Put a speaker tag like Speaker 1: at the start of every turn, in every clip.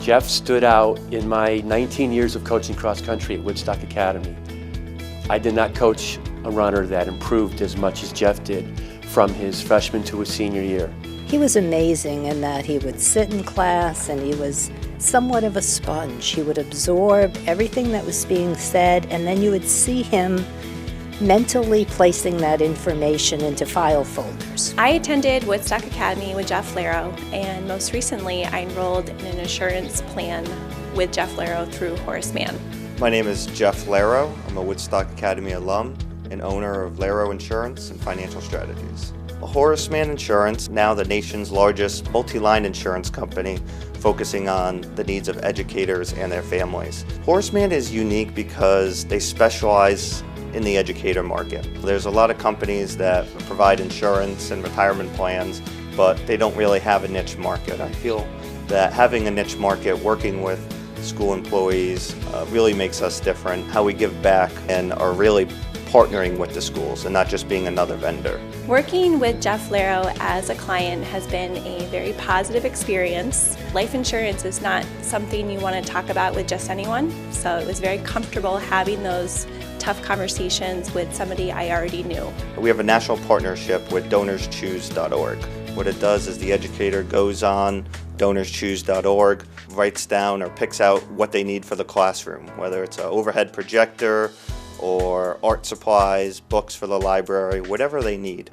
Speaker 1: Jeff stood out in my 19 years of coaching cross country at Woodstock Academy. I did not coach a runner that improved as much as Jeff did from his freshman to his senior year.
Speaker 2: He was amazing in that he would sit in class and he was somewhat of a sponge. He would absorb everything that was being said, and then you would see him mentally placing that information into file folders.
Speaker 3: I attended Woodstock Academy with Jeff Larrow, and most recently I enrolled in an insurance plan with Jeff Larrow through Horace Mann.
Speaker 4: My name is Jeff Larrow. I'm a Woodstock Academy alum and owner of Larrow Insurance and Financial Strategies. Horace Mann Insurance, now the nation's largest multi-line insurance company, focusing on the needs of educators and their families. Horace Mann is unique because they specialize in the educator market. There's a lot of companies that provide insurance and retirement plans, but they don't really have a niche market. I feel that having a niche market, working with school employees, really makes us different, how we give back and are really partnering with the schools and not just being another vendor.
Speaker 3: Working with Jeff Larrow as a client has been a very positive experience. Life insurance is not something you want to talk about with just anyone, so it was very comfortable having those tough conversations with somebody I already knew.
Speaker 4: We have a national partnership with DonorsChoose.org. What it does is the educator goes on DonorsChoose.org, writes down or picks out what they need for the classroom, whether it's an overhead projector or art supplies, books for the library, whatever they need.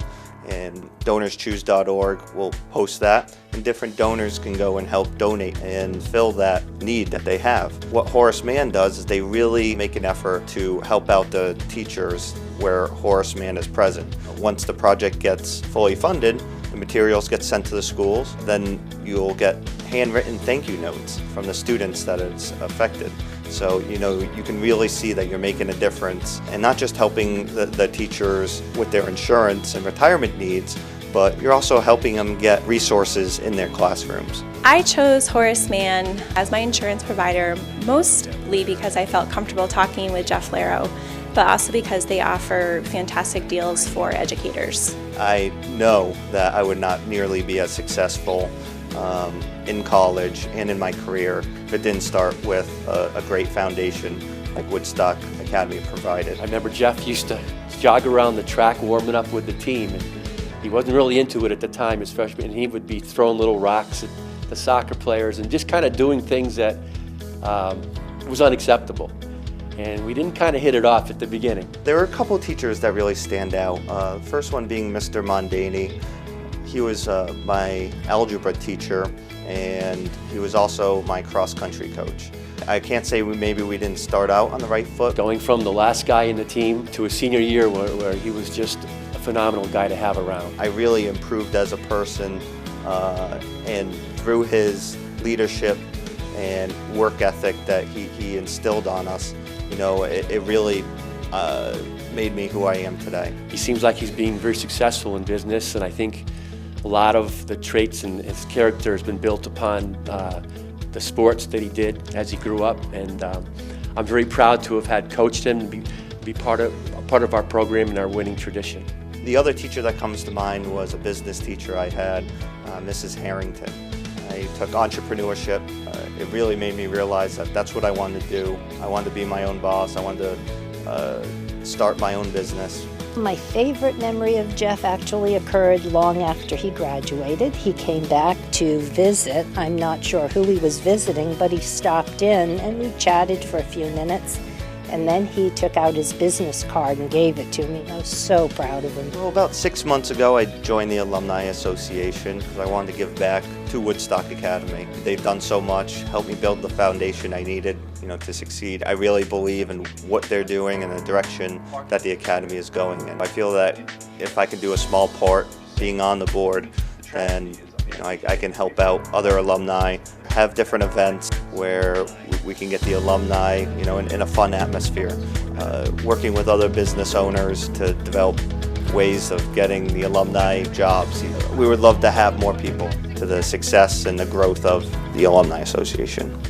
Speaker 4: And DonorsChoose.org will post that, and different donors can go and help donate and fill that need that they have. What Horace Mann does is they really make an effort to help out the teachers where Horace Mann is present. Once the project gets fully funded, the materials get sent to the schools, then you'll get handwritten thank you notes from the students that it's affected. So, you can really see that you're making a difference, and not just helping the teachers with their insurance and retirement needs, but you're also helping them get resources in their classrooms.
Speaker 3: I chose Horace Mann as my insurance provider mostly because I felt comfortable talking with Jeff Larrow, but also because they offer fantastic deals for educators. I
Speaker 4: know that I would not nearly be as successful in college and in my career if it didn't start with a great foundation like Woodstock Academy provided.
Speaker 1: I remember Jeff used to jog around the track warming up with the team, and he wasn't really into it at the time as freshman, and he would be throwing little rocks at the soccer players and just kind of doing things that was unacceptable. And we didn't kind of hit it off at the beginning.
Speaker 4: There were a couple of teachers that really stand out. The first one being Mr. Mondani. He was my algebra teacher, and he was also my cross-country coach. I can't say maybe we didn't start out on the right foot.
Speaker 1: Going from the last guy in the team to a senior year where he was just a phenomenal guy to have around.
Speaker 4: I really improved as a person, and through his leadership and work ethic that he instilled on us, it really made me who I am today.
Speaker 1: He seems like he's being very successful in business, and I think a lot of the traits and his character has been built upon the sports that he did as he grew up, and I'm very proud to have had coached him and be part of our program and our winning tradition.
Speaker 4: The other teacher that comes to mind was a business teacher I had, Mrs. Harrington. I took entrepreneurship. It really made me realize that that's what I wanted to do. I wanted to be my own boss. I wanted to start my own business.
Speaker 2: My favorite memory of Jeff actually occurred long after he graduated. He came back to visit. I'm not sure who he was visiting, but he stopped in and we chatted for a few minutes. And then he took out his business card and gave it to me. I was so proud of him.
Speaker 4: Well, about 6 months ago, I joined the Alumni Association because I wanted to give back to Woodstock Academy. They've done so much, helped me build the foundation I needed, to succeed. I really believe in what they're doing and the direction that the Academy is going in. I feel that if I can do a small part being on the board, then I can help out other alumni, have different events where we can get the alumni, in a fun atmosphere. Working with other business owners to develop ways of getting the alumni jobs. We would love to have more people to the success and the growth of the Alumni Association.